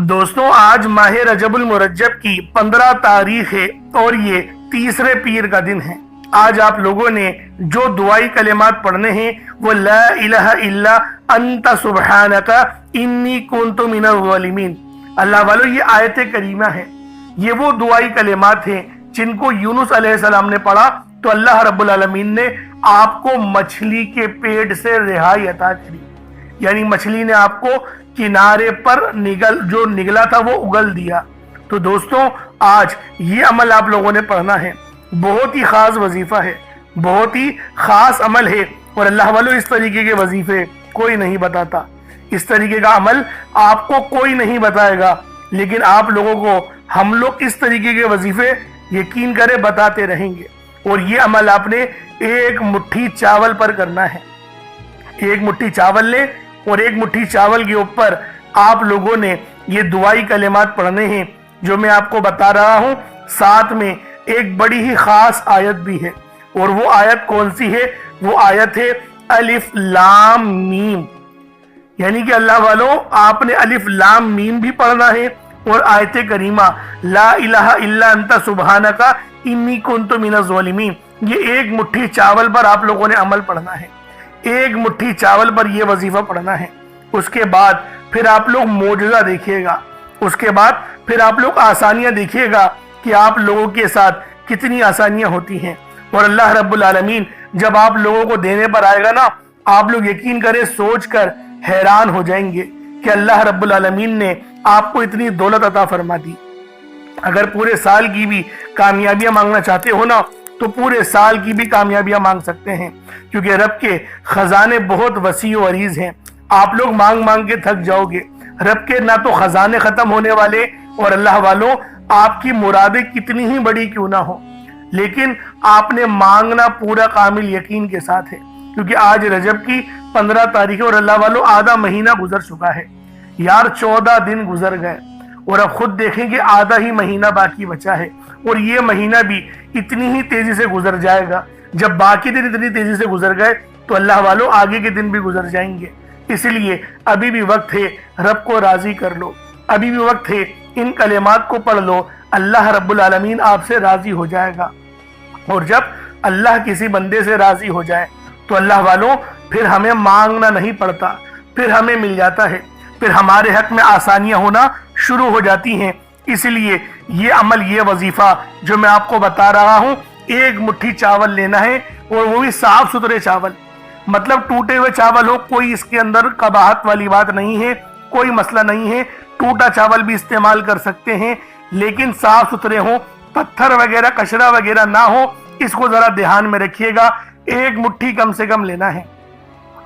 دوستوں آج ماہ رجب المرجب کی 15 تاریخ ہے اور یہ تیسرے پیر کا دن ہے۔ آج آپ لوگوں نے جو دعائی کلمات پڑھنے ہیں وہ لا الہ الا انت سبحانک انی کنت من الظالمین۔ اللہ والو یہ آیت کریمہ ہے، یہ وہ دعائی کلمات ہیں جن کو یونس علیہ السلام نے پڑھا تو اللہ رب العالمین نے آپ کو مچھلی کے پیٹ سے رہائی عطا کری، یعنی مچھلی نے آپ کو کنارے پر جو نگلا تھا وہ اگل دیا۔ تو دوستوں آج یہ عمل آپ لوگوں نے پڑھنا ہے، بہت ہی خاص وظیفہ ہے، بہت ہی خاص عمل ہے، اور اللہ والو اس طریقے کے وظیفے کوئی نہیں بتاتا، اس طریقے کا عمل آپ کو کوئی نہیں بتائے گا، لیکن آپ لوگوں کو ہم لوگ اس طریقے کے وظیفے یقین کرے بتاتے رہیں گے۔ اور یہ عمل آپ نے ایک مٹھی چاول پر کرنا ہے۔ ایک مٹھی چاول لیں اور ایک مٹھی چاول کے اوپر آپ لوگوں نے یہ دعائی کلمات پڑھنے ہیں جو میں آپ کو بتا رہا ہوں۔ ساتھ میں ایک بڑی ہی خاص آیت بھی ہے، اور وہ آیت کون سی ہے؟ وہ آیت ہے الف لام میم، یعنی کہ اللہ والوں آپ نے الف لام میم بھی پڑھنا ہے اور آیت کریمہ لا الہ الا انت سبحانک انی کنت من الظالمین، یہ ایک مٹھی چاول پر آپ لوگوں نے عمل پڑھنا ہے، ایک مٹھی چاول پر یہ وظیفہ پڑھنا ہے۔ اس کے بعد پھر آپ لوگ معجزہ دیکھیے گا، اس کے بعد پھر آپ لوگ آسانیاں دیکھیے گا کہ آپ لوگوں کے ساتھ کتنی آسانیاں ہوتی ہیں، اور اللہ رب العالمین جب آپ لوگوں کو دینے پر آئے گا نا، آپ لوگ یقین کریں سوچ کر حیران ہو جائیں گے کہ اللہ رب العالمین نے آپ کو اتنی دولت عطا فرما دی۔ اگر پورے سال کی بھی کامیابیاں مانگنا چاہتے ہو نا تو پورے سال کی بھی کامیابیاں مانگ سکتے ہیں، کیونکہ رب کے خزانے بہت وسیع و عریض ہیں۔ آپ لوگ مانگ مانگ کے تھک جاؤ گے، رب کے نہ تو خزانے ختم ہونے والے، اور اللہ والوں آپ کی مرادیں کتنی ہی بڑی کیوں نہ ہو، لیکن آپ نے مانگنا پورا کامل یقین کے ساتھ ہے، کیونکہ آج رجب کی 15 تاریخ اور اللہ والوں آدھا مہینہ گزر چکا ہے یار، 14 دن گزر گئے، اور اب خود دیکھیں کہ آدھا ہی مہینہ باقی بچا ہے، اور یہ مہینہ بھی اتنی ہی تیزی سے گزر جائے گا۔ جب باقی دن اتنی تیزی سے گزر گئے تو اللہ والوں آگے کے دن بھی گزر جائیں گے، اس لیے ابھی بھی وقت ہے، رب کو راضی کر لو، ابھی بھی وقت ہے، ان کلمات کو پڑھ لو، اللہ رب العالمین آپ سے راضی ہو جائے گا۔ اور جب اللہ کسی بندے سے راضی ہو جائے تو اللہ والوں پھر ہمیں مانگنا نہیں پڑتا، پھر ہمیں مل جاتا ہے، پھر ہمارے حق میں آسانیاں ہونا شروع ہو جاتی ہیں۔ اس لیے یہ عمل، یہ وظیفہ جو میں آپ کو بتا رہا ہوں، ایک مٹھی چاول لینا ہے، اور وہ بھی صاف ستھرے چاول، مطلب ٹوٹے ہوئے چاول ہو، کوئی اس کے اندر قباحت والی بات نہیں ہے، کوئی مسئلہ نہیں ہے، ٹوٹا چاول بھی استعمال کر سکتے ہیں، لیکن صاف ستھرے ہوں، پتھر وغیرہ کچرا وغیرہ نہ ہو، اس کو ذرا دھیان میں رکھیے گا۔ ایک مٹھی کم سے کم لینا ہے،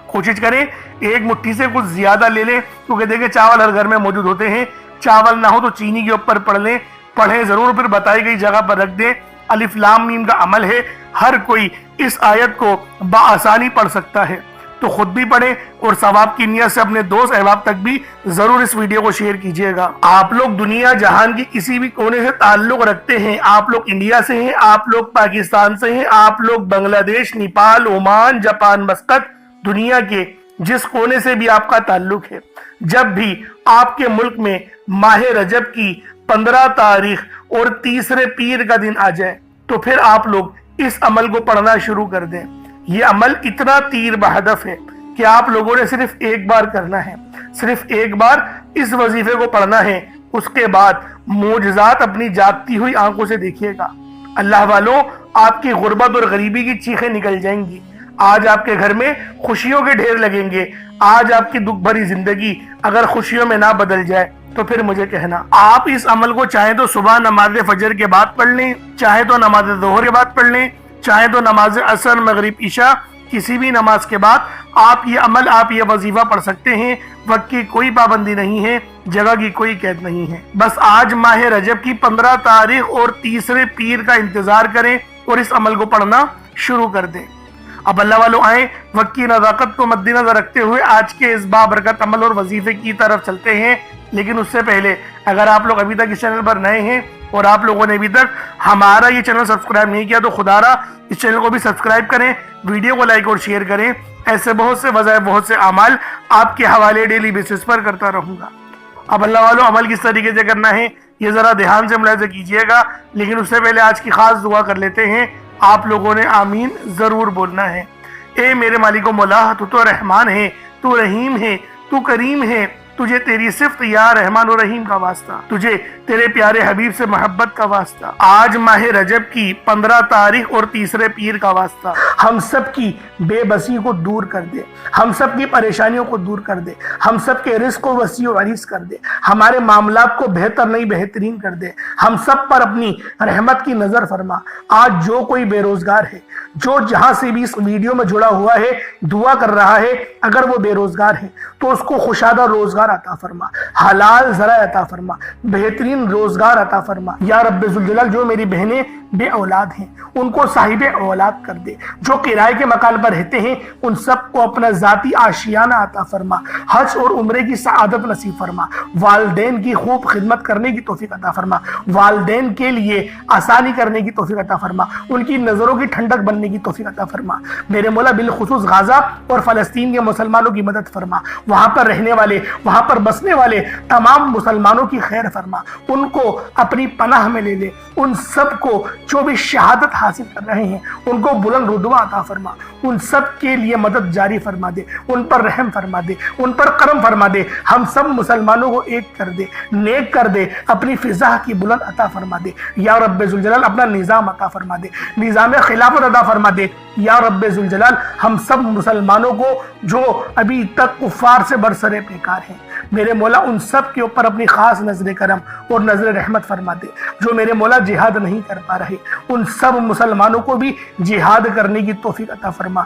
کوشش کریں ایک مٹھی سے کچھ زیادہ لے لیں، کیونکہ دیکھیں چاول ہر گھر میں موجود ہوتے ہیں، چاول نہ ہو تو چینی کے اوپر پڑھ لیں، پڑھیں ضرور، پھر بتائی گئی جگہ پر رکھ دیں۔ الف لام میم کا عمل ہے، ہر کوئی اس آیت کو بآسانی پڑھ سکتا ہے، تو خود بھی پڑھیں اور ثواب کی نیت سے اپنے دوست احباب تک بھی ضرور اس ویڈیو کو شیئر کیجیے گا۔ آپ لوگ دنیا جہان کی کسی بھی کونے سے تعلق رکھتے ہیں، آپ لوگ انڈیا سے ہیں، آپ لوگ پاکستان سے ہیں، آپ لوگ بنگلہ دیش، نیپال، عمان، جاپان، مسقط، دنیا کے جس کونے سے بھی آپ کا تعلق ہے، جب بھی آپ کے ملک میں ماہ رجب کی 15 تاریخ اور تیسرے پیر کا دن آ جائے تو پھر آپ لوگ اس عمل کو پڑھنا شروع کر دیں۔ یہ عمل اتنا تیر بہدف ہے کہ آپ لوگوں نے صرف ایک بار کرنا ہے، صرف ایک بار اس وظیفے کو پڑھنا ہے، اس کے بعد معجزات اپنی جاگتی ہوئی آنکھوں سے دیکھیے گا۔ اللہ والوں آپ کی غربت اور غریبی کی چیخیں نکل جائیں گی، آج آپ کے گھر میں خوشیوں کے ڈھیر لگیں گے۔ آج آپ کی دکھ بھری زندگی اگر خوشیوں میں نہ بدل جائے تو پھر مجھے کہنا۔ آپ اس عمل کو چاہیں تو صبح نماز فجر کے بعد پڑھ لیں، چاہے تو نماز ظہر کے بعد پڑھ لیں، چاہے تو نماز عصر، مغرب، عشاء، کسی بھی نماز کے بعد آپ یہ عمل، آپ یہ وظیفہ پڑھ سکتے ہیں۔ وقت کی کوئی پابندی نہیں ہے، جگہ کی کوئی قید نہیں ہے، بس آج ماہ رجب کی 15 تاریخ اور تیسرے پیر کا انتظار کریں اور اس عمل کو پڑھنا شروع کر دیں۔ اب اللہ والوں آئیں، وقت کی نزاکت کو مد نظر رکھتے ہوئے آج کے اس بابرکت عمل اور وظیفے کی طرف چلتے ہیں، لیکن اس سے پہلے اگر آپ لوگ ابھی تک اس چینل پر نئے ہیں اور آپ لوگوں نے ابھی تک ہمارا یہ چینل سبسکرائب نہیں کیا تو خدا را اس چینل کو بھی سبسکرائب کریں، ویڈیو کو لائک اور شیئر کریں۔ ایسے بہت سے وظائف، بہت سے اعمال آپ کے حوالے ڈیلی بیسس پر کرتا رہوں گا۔ اب اللہ والوں عمل کس طریقے سے کرنا ہے یہ ذرا دھیان سے ملاحظہ کیجئے گا، لیکن اس سے پہلے آج کی خاص دعا کر لیتے ہیں۔ آپ لوگوں نے آمین ضرور بولنا ہے۔ اے میرے مالک و مولا، تو رحمان ہے، تو رحیم ہے، تو کریم ہے، تجھے تیری صفت یا رحمان و رحیم کا واسطہ، تجھے تیرے پیارے حبیب سے محبت کا واسطہ، آج ماہ رجب کی 15 تاریخ اور تیسرے پیر کا واسطہ، ہم سب کی بے بسی کو دور کر دے، ہم سب کی پریشانیوں کو دور کر دے، ہم سب کے رزق کو وسیع و عریض کر دے، ہمارے معاملات کو بہتر نہیں بہترین کر دے، ہم سب پر اپنی رحمت کی نظر فرما۔ آج جو کوئی بے روزگار ہے، جو جہاں سے بھی اس ویڈیو میں جڑا ہوا ہے دعا کر رہا ہے، اگر وہ بے روزگار ہے تو اس کو خوشادہ روزگار عطا فرما، حلال ذرائع عطا فرما، بہترین روزگار عطا فرما۔ یا رب ذوالجلال، جو میری بہنیں بے اولاد ہیں ان کو صاحب اولاد کر دے، جو کرائے کے مکان پر رہتے ہیں ان سب کو اپنا ذاتی آشیانہ عطا فرما، حج اور عمرے کی سعادت نصیب فرما، والدین کی خوب خدمت کرنے کی توفیق عطا فرما، والدین کے لیے آسانی کرنے کی توفیق عطا فرما، ان کی نظروں کی ٹھنڈک بننے کی توفیق عطا فرما۔ میرے مولا بالخصوص غزہ اور فلسطین کے مسلمانوں کی مدد فرما، وہاں پر رہنے والے، وہاں پر بسنے والے تمام مسلمانوں کی خیر فرما، ان کو اپنی پناہ میں لے لے، ان سب کو جو بھی شہادت حاصل کر رہے ہیں ان کو بلند رتبہ عطا فرما، ان سب کے لیے مدد جاری فرما دے، ان پر رحم فرما دے، ان پر کرم فرما دے، ہم سب مسلمانوں کو ایک کر دے، نیک کر دے، اپنی فضا کی بلند عطا فرما دے۔ یا رب ذوالجلال اپنا نظام عطا فرما دے، نظام خلافت عطا فرما دے۔ یا رب ذوالجلال ہم سب مسلمانوں کو جو ابھی تک کفار سے برسرے پیکار ہیں، میرے مولا ان سب کے اوپر اپنی خاص نظر کرم اور نظر رحمت فرما دے۔ جو میرے مولا جہاد نہیں کر پا رہے ان سب مسلمانوں کو بھی جہاد کرنے کی توفیق عطا فرما،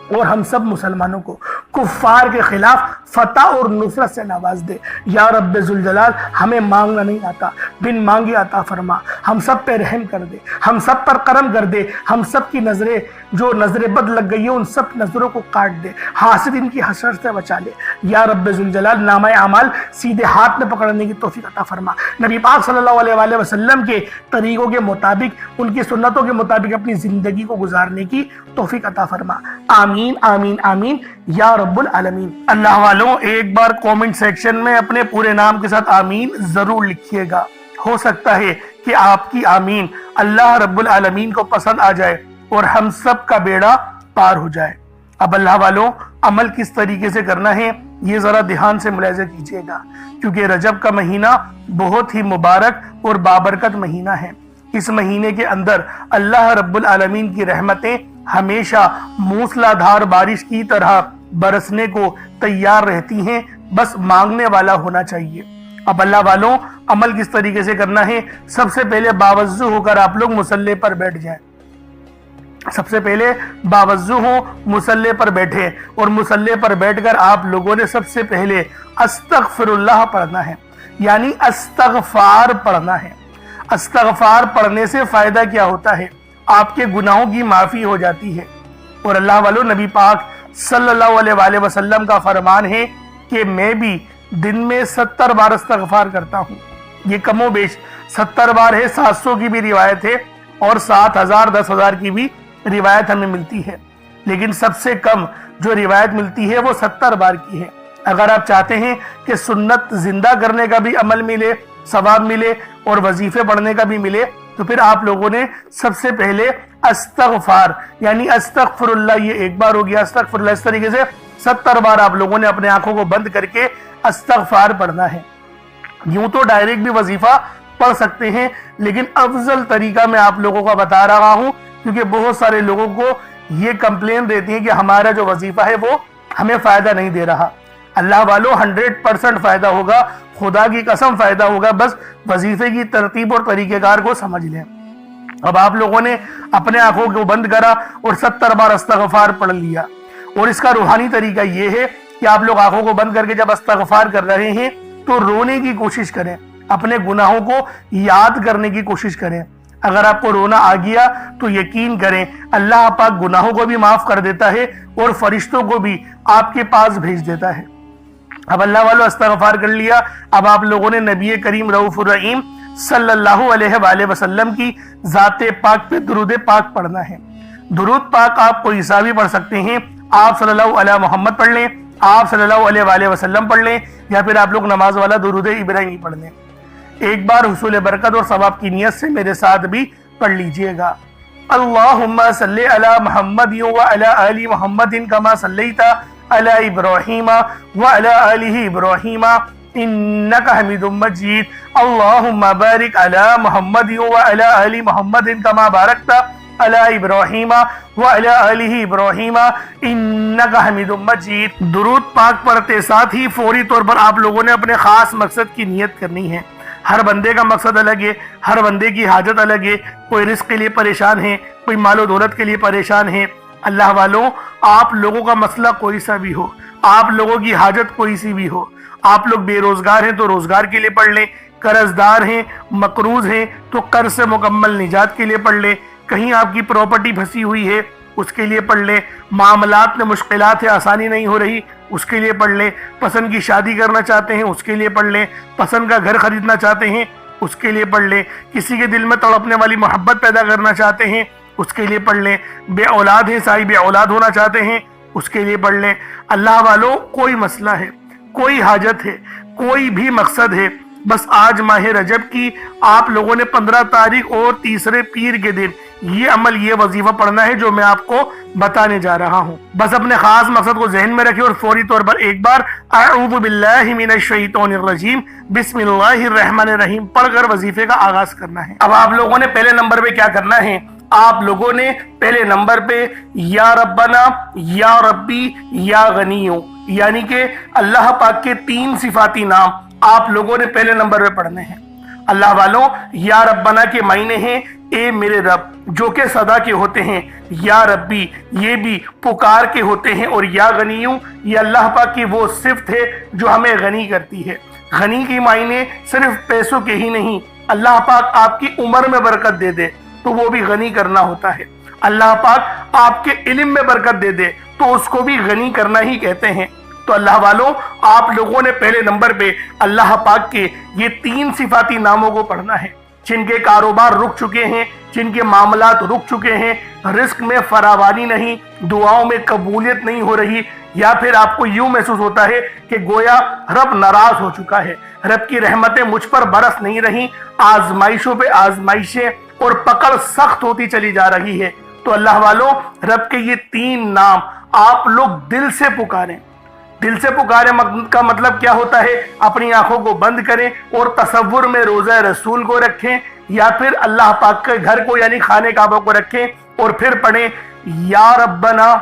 اور ہم سب مسلمانوں کو کفار کے خلاف فتح اور نصرت سے نواز دے۔ یا رب ذوالجلال ہمیں مانگنا نہیں آتا، بن مانگے عطا فرما، ہم سب پہ رحم کر دے، ہم سب پر کرم کر دے، ہم سب کی نظریں جو نظر بد لگ گئی ہیں ان سب نظروں کو کاٹ دے، حاسد ان کی حسرت سے بچا لے۔ یا رب ذوالجلال نامہ اعمال سیدھے ہاتھ میں پکڑنے کی توفیق عطا فرما، نبی پاک صلی اللہ علیہ وآلہ وسلم کے طریقوں کے مطابق، ان کی سنتوں کے مطابق اپنی زندگی کو گزارنے کی توفیق عطا فرما۔ آمین آمین آمین یا رب العالمین۔ اللہ والوں ایک بار کومنٹ سیکشن میں اپنے پورے نام کے ساتھ آمین ضرور لکھیے گا، ہو سکتا ہے کہ آپ کی آمین اللہ رب العالمین کو پسند آ جائے اور ہم سب کا بیڑا پار ہو جائے۔ اب اللہ والوں عمل کس طریقے سے کرنا ہے یہ ذرا دھیان سے ملاحظہ کیجیے گا، کیونکہ رجب کا مہینہ بہت ہی مبارک اور بابرکت مہینہ ہے۔ اس مہینے کے اندر اللہ رب العالمین کی رحمتیں ہمیشہ موسلا دھار بارش کی طرح برسنے کو تیار رہتی ہیں، بس مانگنے والا ہونا چاہیے۔ اب اللہ والوں عمل کس طریقے سے کرنا ہے، سب سے پہلے باوضو ہو کر آپ لوگ مصلی پر بیٹھ جائیں، سب سے پہلے باوضو ہو مصلی پر بیٹھے، اور مصلی پر بیٹھ کر آپ لوگوں نے سب سے پہلے استغفر اللہ پڑھنا ہے، یعنی استغفار پڑھنا ہے۔ استغفار پڑھنے سے فائدہ کیا ہوتا ہے؟ آپ کے گناہوں کی معافی ہو جاتی ہے، اور اللہ والوں نبی پاک صلی اللہ علیہ وآلہ وسلم کا فرمان ہے کہ میں بھی دن میں 70 بار استغفار کرتا ہوں۔ یہ کم و بیش 70 بار ہے، 700 کی بھی روایت ہے اور 7000 10,000 کی بھی روایت ہمیں ملتی ہے، لیکن سب سے کم جو روایت ملتی ہے وہ 70 بار کی ہے۔ اگر آپ چاہتے ہیں کہ سنت زندہ کرنے کا بھی عمل ملے، ثواب ملے اور وظیفے پڑھنے کا بھی ملے، تو پھر آپ لوگوں نے سب سے پہلے استغفار یعنی استغفر اللہ، یہ ایک بار ہو گیا، استغفر اللہ، اس طریقے سے 70 بار آپ لوگوں نے اپنے آنکھوں کو بند کر کے استغفار پڑھنا ہے۔ یوں تو ڈائریکٹ بھی وظیفہ پڑھ سکتے ہیں، لیکن افضل طریقہ میں آپ لوگوں کو بتا رہا ہوں، کیونکہ بہت سارے لوگوں کو یہ کمپلین رہتی ہے کہ ہمارا جو وظیفہ ہے وہ ہمیں فائدہ نہیں دے رہا۔ اللہ والوں 100% فائدہ ہوگا، خدا کی قسم فائدہ ہوگا، بس وظیفے کی ترتیب اور طریقہ کار کو سمجھ لیں۔ اب آپ لوگوں نے اپنے آنکھوں کو بند کرا اور 70 بار استغفار پڑھ لیا، اور اس کا روحانی طریقہ یہ ہے کہ آپ لوگ آنکھوں کو بند کر کے جب استغفار کر رہے ہیں تو رونے کی کوشش کریں، اپنے گناہوں کو یاد کرنے کی کوشش کریں۔ اگر آپ کو رونا آ گیا تو یقین کریں اللہ پاک گناہوں کو بھی معاف کر دیتا ہے اور فرشتوں کو بھی آپ کے پاس بھیج دیتا ہے۔ اب اللہ والوں استغفار کر لیا، اب آپ لوگوں نے نبی کریم رؤوف الرحیم صلی اللہ علیہ وآلہ وسلم کی ذات پاک پہ درود پاک پڑھنا ہے۔ درود پاک آپ کوئی سا بھی پڑھ سکتے ہیں، آپ صلی اللہ علیہ محمد پڑھ لیں، آپ صلی اللہ علیہ وآلہ وسلم پڑھ لیں یا پھر آپ لوگ نماز والا درود ابراہیمی پڑھ لیں۔ ایک بار حصول برکت اور ثواب کی نیت سے میرے ساتھ بھی پڑھ لیجئے گا۔ اللہم صلی علی محمد وعلی آل محمد کما صلیت علی ابراہیم وعلی آل ابراہیم انک حمید مجید۔ اللہم بارک علی محمد وعلی آل محمد کما بارکت علی ابراہیم وعلی آل ابراہیم انک حمید مجید۔ درود پاک پڑھتے ساتھ ہی فوری طور پر آپ لوگوں نے اپنے خاص مقصد کی نیت کرنی ہے۔ ہر بندے کا مقصد الگ ہے، ہر بندے کی حاجت الگ ہے۔ کوئی رزق کے لیے پریشان ہے، کوئی مال و دولت کے لیے پریشان ہے۔ اللہ والوں، آپ لوگوں کا مسئلہ کوئی سا بھی ہو، آپ لوگوں کی حاجت کوئی سی بھی ہو، آپ لوگ بے روزگار ہیں تو روزگار کے لیے پڑھ لیں، قرض دار ہیں، مقروض ہیں تو قرض سے مکمل نجات کے لیے پڑھ لیں، کہیں آپ کی پراپرٹی پھنسی ہوئی ہے اس کے لیے پڑھ لیں، معاملات میں مشکلات ہے، آسانی نہیں ہو رہی اس کے لیے پڑھ لیں، پسند کی شادی کرنا چاہتے ہیں اس کے لیے پڑھ لیں، پسند کا گھر خریدنا چاہتے ہیں اس کے لیے پڑھ لیں، کسی کے دل میں تڑپنے والی محبت پیدا کرنا چاہتے ہیں اس کے لیے پڑھ لیں، بے اولاد ہیں صاحب اولاد ہونا چاہتے ہیں اس کے لیے پڑھ لیں۔ اللہ والوں، کوئی مسئلہ ہے، کوئی حاجت ہے، کوئی بھی مقصد ہے، بس آج ماہ رجب کی آپ لوگوں نے 15 تاریخ اور تیسرے پیر کے دن یہ عمل، یہ وظیفہ پڑھنا ہے جو میں آپ کو بتانے جا رہا ہوں۔ بس اپنے خاص مقصد کو ذہن میں رکھیں اور فوری طور پر ایک بار اعوذ باللہ من الشیطان الرجیم بسم اللہ الرحمن الرحیم پڑھ کر وظیفے کا آغاز کرنا ہے۔ اب آپ لوگوں نے پہلے نمبر پہ کیا کرنا ہے؟ آپ لوگوں نے پہلے نمبر پہ یا ربنا، یا ربی، یا غنیو، یعنی کہ اللہ پاک کے 3 صفاتی نام آپ لوگوں نے پہلے نمبر پہ پڑھنے ہیں۔ اللہ والوں، یا ربنا کے معنی ہیں اے میرے رب، جو کہ صدا کے ہوتے ہیں، یا ربی یہ بھی پکار کے ہوتے ہیں، اور یا غنیوں یہ اللہ پاک کی وہ صفت ہے جو ہمیں غنی کرتی ہے۔ غنی کی معنی صرف پیسوں کے ہی نہیں، اللہ پاک آپ کی عمر میں برکت دے دے تو وہ بھی غنی کرنا ہوتا ہے، اللہ پاک آپ کے علم میں برکت دے دے تو اس کو بھی غنی کرنا ہی کہتے ہیں۔ تو اللہ والوں، آپ لوگوں نے پہلے نمبر پہ اللہ پاک کے یہ 3 صفاتی ناموں کو پڑھنا ہے، جن کے کاروبار رک چکے ہیں، جن کے معاملات رک چکے ہیں، رزق میں فراوانی نہیں، دعاؤں میں قبولیت نہیں ہو رہی، یا پھر آپ کو یوں محسوس ہوتا ہے کہ گویا رب ناراض ہو چکا ہے، رب کی رحمتیں مجھ پر برس نہیں رہی، آزمائشوں پہ آزمائشیں اور پکڑ سخت ہوتی چلی جا رہی ہے، تو اللہ والوں، رب کے یہ 3 نام آپ لوگ دل سے پکاریں۔ دل سے پکارے کا مطلب کیا ہوتا ہے؟ اپنی آنکھوں کو بند کریں اور تصور میں روضہ رسول کو رکھیں، یا پھر اللہ پاک کے گھر کو یعنی خانہ کعبہ کو رکھیں، اور پھر پڑھیں یا ربنا،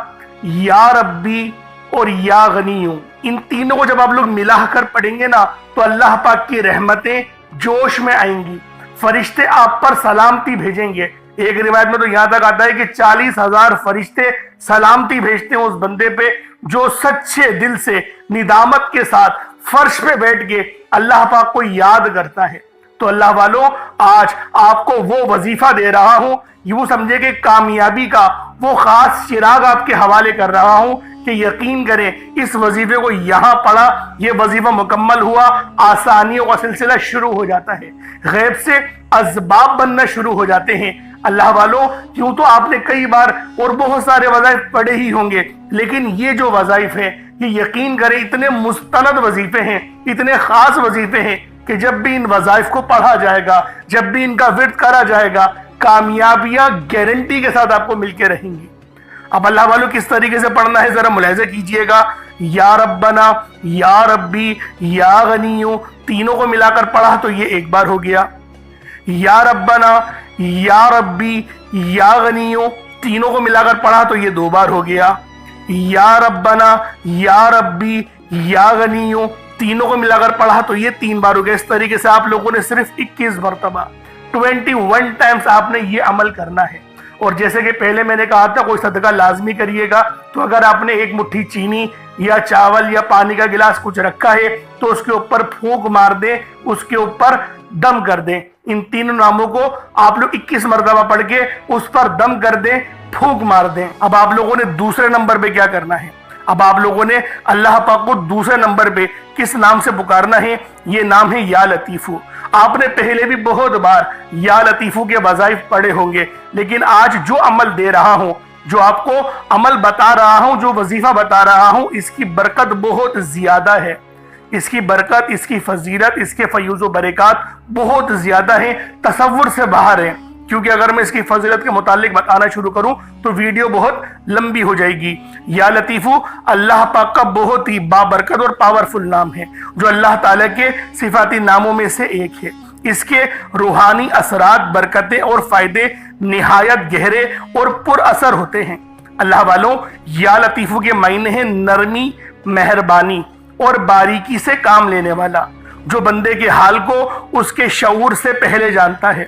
یا ربی اور یا غنیوں۔ ان تینوں کو جب آپ لوگ ملا کر پڑھیں گے نا تو اللہ پاک کی رحمتیں جوش میں آئیں گی، فرشتے آپ پر سلامتی بھیجیں گے۔ ایک روایت میں تو یہاں تک آتا ہے کہ 40,000 فرشتے سلامتی بھیجتے ہیں اس بندے پہ جو سچے دل سے ندامت کے ساتھ فرش پہ بیٹھ کے اللہ پاک کو یاد کرتا ہے۔ تو اللہ والوں، آج آپ کو وہ وظیفہ دے رہا ہوں، یوں سمجھے کہ کامیابی کا وہ خاص چراغ آپ کے حوالے کر رہا ہوں کہ یقین کریں اس وظیفے کو یہاں پڑھا، یہ وظیفہ مکمل ہوا، آسانیوں کا سلسلہ شروع ہو جاتا ہے، غیب سے اسباب بننا شروع ہو جاتے ہیں۔ اللہ والوں، کیوں تو آپ نے کئی بار اور بہت سارے وظائف پڑھے ہی ہوں گے، لیکن یہ جو وظائف ہیں یہ یقین کریں اتنے مستند وظیفے ہیں، اتنے خاص وظیفے ہیں کہ جب بھی ان وظائف کو پڑھا جائے گا، جب بھی ان کا ورد کرا جائے گا، کامیابیاں گارنٹی کے ساتھ آپ کو مل کے رہیں گی۔ اب اللہ والوں کس طریقے سے پڑھنا ہے ذرا ملاحظہ کیجئے گا۔ یا ربنا، یا ربی، یا غنیوں، تینوں کو ملا کر پڑھا تو یہ ایک بار ہو گیا۔ یا ربنا، یا ربی، یا غنیوں، تینوں کو ملا کر پڑھا تو یہ 2 بار ہو گیا۔ یا ربنا، یا ربی، یا غنیوں، تینوں کو ملا کر پڑھا تو یہ 3 بار ہو گیا۔ اس طریقے سے آپ لوگوں نے صرف 21 مرتبہ 21 ٹائمز آپ نے یہ عمل کرنا ہے۔ اور جیسے کہ پہلے میں نے کہا تھا کوئی صدقہ لازمی کریے گا، تو اگر آپ نے 1 مٹھی چینی یا چاول یا پانی کا گلاس کچھ رکھا ہے تو اس کے اوپر پھونک مار دیں، اس کے اوپر دم کر دیں۔ ان 3 ناموں کو آپ لوگ 21 مرتبہ پڑھ کے اس پر دم کر دیں، پھونک مار دیں۔ اب آپ لوگوں نے دوسرے نمبر پہ کیا کرنا ہے؟ اب آپ لوگوں نے اللہ پاک کو دوسرے نمبر پہ کس نام سے پکارنا ہے؟ یہ نام ہے یا لطیفو۔ آپ نے پہلے بھی بہت بار یا لطیفو کے وظائف پڑھے ہوں گے، لیکن آج جو عمل دے رہا ہوں جو آپ کو عمل بتا رہا ہوں، جو وظیفہ بتا رہا ہوں، اس کی برکت بہت زیادہ ہے، اس کی برکت، اس کی فضیلت، اس کے فیوز و برکات بہت زیادہ ہیں، تصور سے باہر ہیں، کیونکہ اگر میں اس کی فضیلت کے متعلق بتانا شروع کروں تو ویڈیو بہت لمبی ہو جائے گی۔ یا لطیفو اللہ پاک کا بہت ہی بابرکت اور پاورفل نام ہے، جو اللہ تعالیٰ کے صفاتی ناموں میں سے ایک ہے۔ اس کے روحانی اثرات، برکتیں اور فائدے نہایت گہرے اور پر اثر ہوتے ہیں۔ اللہ والوں، یا لطیفو کے معنی ہیں نرمی، مہربانی اور باریکی سے کام لینے والا، جو بندے کے حال کو اس کے شعور سے پہلے جانتا ہے،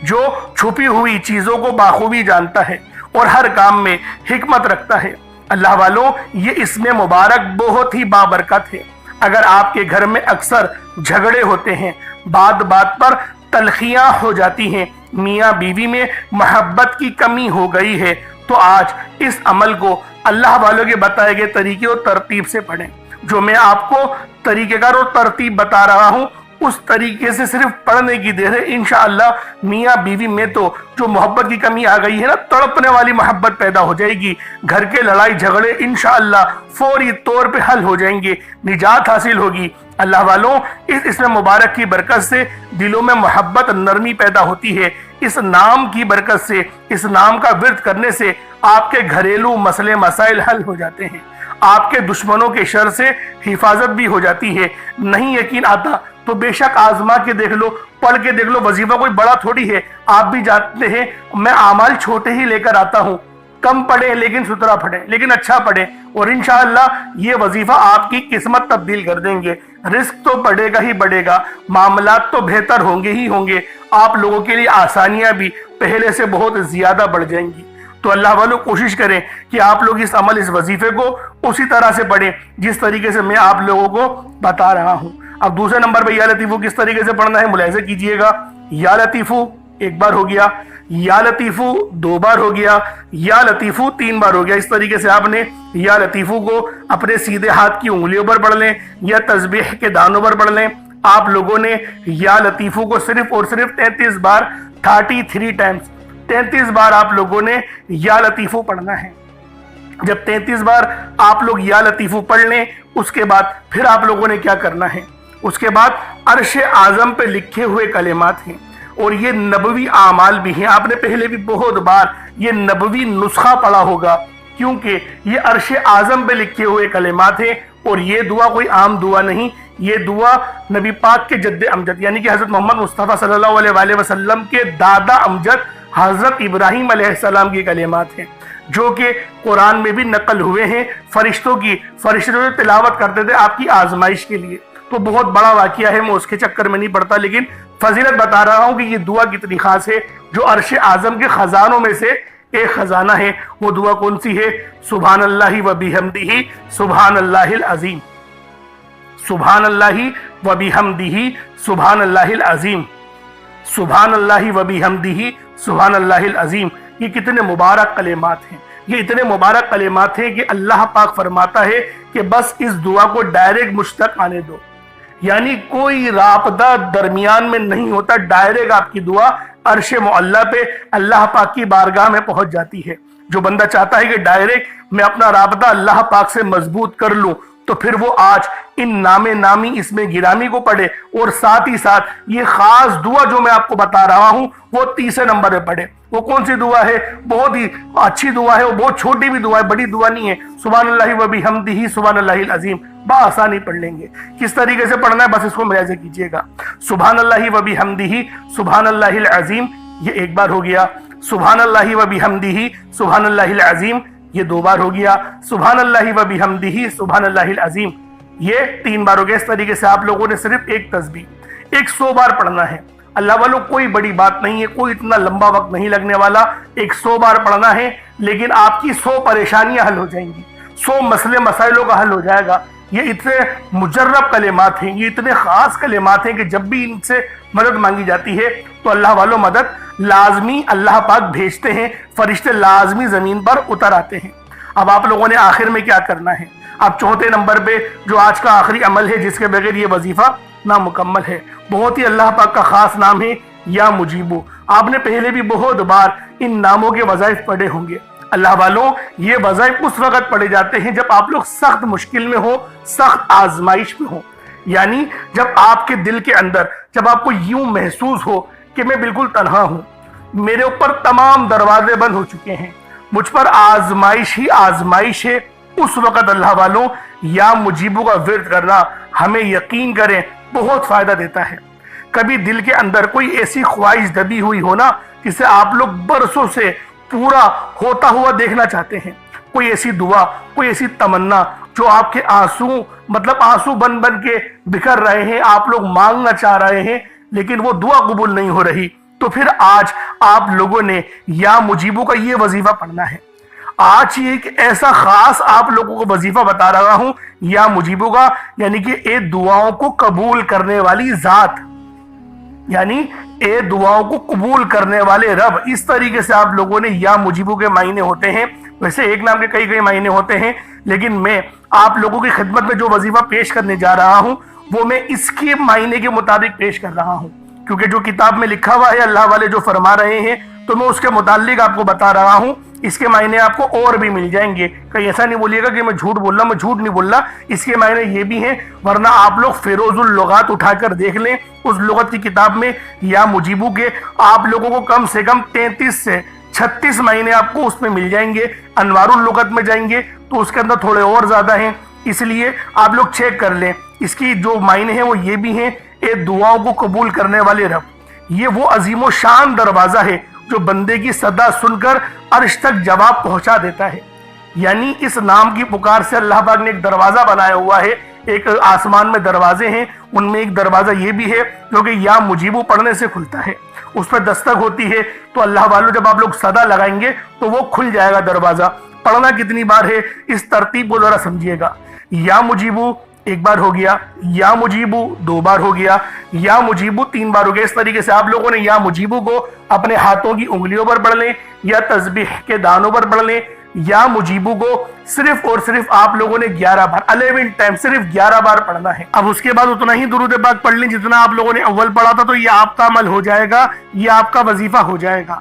جو چھپی ہوئی چیزوں کو بخوبی جانتا ہے اور ہر کام میں حکمت رکھتا ہے۔ اللہ والوں، یہ اسم مبارک بہت ہی بابرکت ہے۔ اگر آپ کے گھر میں اکثر جھگڑے ہوتے ہیں، بات بات پر تلخیاں ہو جاتی ہیں، میاں بیوی میں محبت کی کمی ہو گئی ہے، تو آج اس عمل کو اللہ والوں کے بتائے گئے طریقے اور ترتیب سے پڑھیں۔ جو میں آپ کو طریقہ کار اور ترتیب بتا رہا ہوں، اس طریقے سے صرف پڑھنے کی دیر ہے، انشاءاللہ میاں بیوی میں تو جو محبت کی کمی آ گئی ہے نا، تڑپنے والی محبت پیدا ہو جائے گی، گھر کے لڑائی جھگڑے انشاءاللہ فوری طور پہ حل ہو جائیں گے، نجات حاصل ہوگی۔ اللہ والوں، اس اسم مبارک کی برکت سے دلوں میں محبت، نرمی پیدا ہوتی ہے۔ اس نام کی برکت سے، اس نام کا ورد کرنے سے آپ کے گھریلو مسئلے مسائل حل ہو جاتے ہیں، آپ کے دشمنوں کے شر سے حفاظت بھی ہو جاتی ہے۔ نہیں یقین آتا تو بے شک آزما کے دیکھ لو، پڑھ کے دیکھ لو، وظیفہ کوئی بڑا تھوڑی ہے۔ آپ بھی جانتے ہیں میں اعمال چھوٹے ہی لے کر آتا ہوں، کم پڑھیں لیکن ستھرا پڑھیں، لیکن اچھا پڑھیں، اور انشاءاللہ یہ وظیفہ آپ کی قسمت تبدیل کر دیں گے۔ رزق تو بڑھے گا ہی بڑھے گا، معاملات تو بہتر ہوں گے ہی ہوں گے، آپ لوگوں کے لیے آسانیاں بھی پہلے سے بہت زیادہ بڑھ جائیں گی۔ تو اللہ والوں، کوشش کریں کہ آپ لوگ اس عمل، اس وظیفے کو اسی طرح سے پڑھیں جس طریقے سے میں آپ لوگوں کو بتا رہا ہوں۔ اب دوسرے نمبر پہ یا لطیفو کس طریقے سے پڑھنا ہے ملاحظہ کیجئے گا۔ یا لطیفو ایک بار ہو گیا، یا لطیفو دو بار ہو گیا، یا لطیفو تین بار ہو گیا۔ اس طریقے سے آپ نے یا لطیفو کو اپنے سیدھے ہاتھ کی انگلیوں پر پڑھ لیں یا تسبیح کے دانوں پر پڑھ لیں۔ آپ لوگوں نے یا لطیفو کو صرف اور صرف 33 بار، 33 ٹائمز، 33 بار آپ لوگوں نے یا لطیفو پڑھنا ہے۔ جب 33 بار آپ لوگ یا لطیفو پڑھ لیں، اس کے بعد پھر آپ لوگوں نے کیا کرنا ہے؟ اس کے بعد عرش اعظم پہ لکھے ہوئے کلمات ہیں، اور یہ نبوی اعمال بھی ہیں۔ آپ نے پہلے بھی بہت بار یہ نبوی نسخہ پڑھا ہوگا، کیونکہ یہ عرش اعظم پہ لکھے ہوئے کلمات ہیں، اور یہ دعا کوئی عام دعا نہیں، یہ دعا نبی پاک کے جد امجد یعنی کہ حضرت محمد مصطفیٰ صلی اللہ علیہ وآلہ وسلم کے دادا امجد حضرت ابراہیم علیہ السلام کی کلمات ہیں، جو کہ قرآن میں بھی نقل ہوئے ہیں۔ فرشتے جو تلاوت کرتے تھے آپ کی آزمائش کے لیے، تو بہت بڑا واقعہ ہے، میں اس کے چکر میں نہیں پڑتا، لیکن فضیلت بتا رہا ہوں کہ یہ دعا کتنی خاص ہے، جو عرش اعظم کے خزانوں میں سے ایک خزانہ ہے۔ وہ دعا کون سی ہے؟ سبحان اللہ و بحمدہ سبحان اللہ العظیم، سبحان اللہ و بحمدہ سبحان اللہ العظیم، سبحان اللہ و بحمدہ سبحان اللہ العظیم۔ یہ کتنے مبارک کلمات ہیں، یہ اتنے مبارک کلمات ہیں کہ اللہ پاک فرماتا ہے کہ بس اس دعا کو ڈائریکٹ مجھ تک آنے دو، یعنی کوئی رابطہ درمیان میں نہیں ہوتا، ڈائریکٹ آپ کی دعا عرش معلیٰ پہ اللہ پاک کی بارگاہ میں پہنچ جاتی ہے۔ جو بندہ چاہتا ہے کہ ڈائریکٹ میں اپنا رابطہ اللہ پاک سے مضبوط کر لوں، تو پھر وہ آج ان نام نامی اسم گرامی کو پڑھے، اور ساتھ ہی ساتھ یہ خاص دعا جو میں آپ کو بتا رہا ہوں وہ تیسرے نمبر پہ پڑھے۔ وہ کون سی دعا ہے؟ بہت ہی اچھی دعا ہے، وہ بہت چھوٹی بھی دعا ہے، بڑی دعا نہیں ہے۔ سبحان اللہ و بحمدہ سبحان اللہ العظیم بآسانی پڑھ لیں گے۔ کس طریقے سے پڑھنا ہے بس اس کو ملاحظہ کیجئے گا۔ سبحان اللہ و بحمدہ سبحان اللہ العظیم، یہ ایک بار ہو گیا۔ سبحان اللہ و بحمدہ سبحان اللہ العظیم، یہ دو بار ہو گیا۔ سبحان اللہ و بحمدہ سبحان اللہ العظیم، یہ تین بار ہو گیا۔ اس طریقے سے آپ لوگوں نے صرف ایک تسبیح 100 بار پڑھنا ہے۔ اللہ والوں، کوئی بڑی بات نہیں ہے، کوئی اتنا لمبا وقت نہیں لگنے والا، 100 بار پڑھنا ہے، لیکن آپ کی 100 پریشانیاں حل ہو جائیں گی، 100 مسئلے مسائلوں کا حل ہو جائے گا۔ یہ اتنے مجرب کلمات ہیں، یہ اتنے خاص کلمات ہیں کہ جب بھی ان سے مدد مانگی جاتی ہے تو اللہ والوں مدد لازمی اللہ پاک بھیجتے ہیں، فرشتے لازمی زمین پر اتر آتے ہیں۔ اب آپ لوگوں نے آخر میں کیا کرنا ہے؟ اب چوتھے نمبر پہ جو آج کا آخری عمل ہے، جس کے بغیر یہ وظیفہ نامکمل ہے، بہت ہی اللہ پاک کا خاص نام ہے یا مجیبو۔ آپ نے پہلے بھی بہت بار ان ناموں کے وظائف پڑھے ہوں گے، اللہ والوں، یہ وظائف اس وقت پڑھے جاتے ہیں جب آپ لوگ سخت مشکل میں ہو، سخت آزمائش میں ہو، یعنی جب آپ کے دل کے اندر جب آپ کو یوں محسوس ہو کہ میں بالکل تنہا ہوں، میرے اوپر تمام دروازے بند ہو چکے ہیں، مجھ پر آزمائش ہی آزمائش ہے، اس وقت اللہ والوں یا مجیبو کا ورد کرنا ہمیں یقین کریں بہت فائدہ دیتا ہے۔ کبھی دل کے اندر کوئی ایسی خواہش دبی ہوئی ہو نا جسے آپ لوگ برسوں سے پورا ہوتا ہوا دیکھنا چاہتے ہیں، کوئی ایسی دعا، کوئی ایسی تمنا جو آپ کے آنسو بن بن کے بکھر رہے ہیں، آپ لوگ مانگنا چاہ رہے ہیں لیکن وہ دعا قبول نہیں ہو رہی، تو پھر آج آپ لوگوں نے یا مجیبو کا یہ وظیفہ پڑھنا ہے۔ آج یہ ایک ایسا خاص آپ لوگوں کو وظیفہ بتا رہا ہوں یا مجیبو کا، یعنی کہ اے دعاؤں کو قبول کرنے والی ذات، یعنی اے دعاؤں کو قبول کرنے والے رب، اس طریقے سے آپ لوگوں نے یا مجیبو کے معنی ہوتے ہیں۔ ویسے ایک نام کے کئی معنی ہوتے ہیں، لیکن میں آپ لوگوں کی خدمت میں جو وظیفہ پیش کرنے جا رہا ہوں وہ میں اس کے معنی کے مطابق پیش کر رہا ہوں، کیونکہ جو کتاب میں لکھا ہوا ہے اللہ والے جو فرما رہے ہیں تو میں اس کے متعلق آپ کو بتا رہا ہوں۔ اس کے معنی آپ کو اور بھی مل جائیں گے، کہیں ایسا نہیں بولیے گا کہ میں جھوٹ بول رہا ہوں، میں جھوٹ نہیں بول رہا، اس کے معنی یہ بھی ہیں، ورنہ آپ لوگ فیروز اللغات اٹھا کر دیکھ لیں، اس لغت کی کتاب میں یا مجیبو کے آپ لوگوں کو کم سے کم 33 سے 36 معنی آپ کو اس میں مل جائیں گے۔ انوار اللغت میں جائیں گے تو اس کے اندر تھوڑے اور زیادہ ہیں، اس لیے آپ لوگ چیک کر لیں۔ اس کی جو معنی ہیں وہ یہ بھی ہیں، اے دعاؤں کو قبول کرنے والے رب، یہ وہ عظیم و شان دروازہ ہے جو بندے کی صدا سن کر عرش تک جواب پہنچا دیتا ہے۔ یعنی اس نام کی پکار سے اللہ پاک نے ایک دروازہ بنایا ہوا ہے، ایک آسمان میں دروازے ہیں، ان میں ایک دروازہ یہ بھی ہے جو کہ یا مجیبو پڑھنے سے کھلتا ہے، اس پہ دستک ہوتی ہے تو اللہ والوں جب آپ لوگ صدا لگائیں گے تو وہ کھل جائے گا دروازہ۔ پڑھنا کتنی بار ہے اس ترتیب کو ذرا سمجھیے گا، یا مجیبو ایک بار ہو گیا، یا مجیبو 2 بار ہو گیا، یا مجیبو 3 بار ہو گیا۔ اس طریقے سے آپ لوگوں نے یا مجیبو کو اپنے ہاتھوں کی انگلیوں پر پڑھ لیں یا تسبیح کے دانوں پر پڑھ لیں۔ یا مجیبو کو صرف اور صرف آپ لوگوں نے 11 بار 11 ٹائم صرف 11 بار پڑھنا ہے۔ اب اس کے بعد اتنا ہی درود پاک پڑھ لیں جتنا آپ لوگوں نے اول پڑھا تھا، تو یہ آپ کا عمل ہو جائے گا، یہ آپ کا وظیفہ ہو جائے گا۔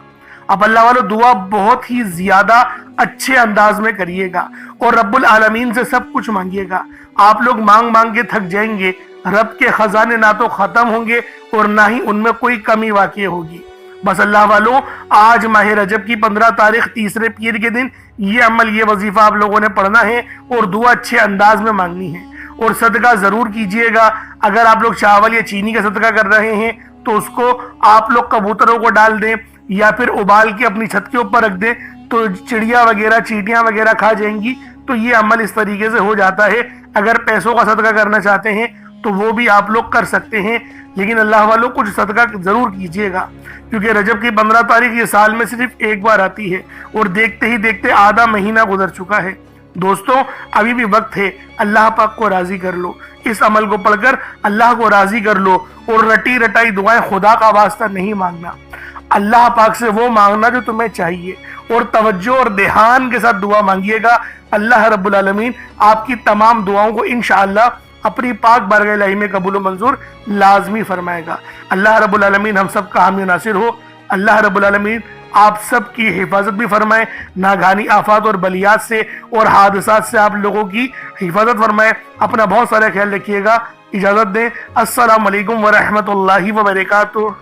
اب اللہ والو دعا بہت ہی زیادہ اچھے انداز میں کریے گا اور رب العالمین سے سب کچھ مانگیے گا۔ آپ لوگ مانگ مانگ کے تھک جائیں گے، رب کے خزانے نہ تو ختم ہوں گے اور نہ ہی ان میں کوئی کمی واقع ہوگی۔ بس اللہ والوں، آج ماہ رجب کی 15 تاریخ تیسرے پیر کے دن یہ عمل، یہ وظیفہ آپ لوگوں نے پڑھنا ہے اور دعا اچھے انداز میں مانگنی ہے، اور صدقہ ضرور کیجئے گا۔ اگر آپ لوگ چاول یا چینی کا صدقہ کر رہے ہیں تو اس کو آپ لوگ کبوتروں کو ڈال دیں یا پھر ابال کے اپنی چھت کے اوپر رکھ دیں تو چڑیا وغیرہ چیٹیاں وغیرہ کھا جائیں گی، تو یہ عمل اس طریقے سے ہو جاتا ہے۔ اگر پیسوں کا صدقہ کرنا چاہتے ہیں تو وہ بھی آپ لوگ کر سکتے ہیں، لیکن اللہ والوں کچھ صدقہ ضرور کیجئے گا، کیونکہ رجب کی 15 تاریخ یہ سال میں صرف ایک بار آتی ہے اور دیکھتے ہی دیکھتے آدھا مہینہ گزر چکا ہے۔ دوستوں، ابھی بھی وقت ہے، اللہ پاک کو راضی کر لو، اس عمل کو پڑھ کر اللہ کو راضی کر لو، اور رٹی رٹائی دعائیں خدا کا واسطہ نہیں مانگنا، اللہ پاک سے وہ مانگنا جو تمہیں چاہیے، اور توجہ اور دھیان کے ساتھ دعا مانگیے گا۔ اللہ رب العالمین آپ کی تمام دعاؤں کو انشاءاللہ اپنی پاک بارگاہ الہی میں قبول و منظور لازمی فرمائے گا۔ اللہ رب العالمین ہم سب کا حامی و ناصر ہو۔ اللہ رب العالمین آپ سب کی حفاظت بھی فرمائے، ناگہانی آفات اور بلیات سے اور حادثات سے آپ لوگوں کی حفاظت فرمائے۔ اپنا بہت سارا خیال رکھیے گا، اجازت دیں، السلام علیکم ورحمۃ اللہ وبرکاتہ۔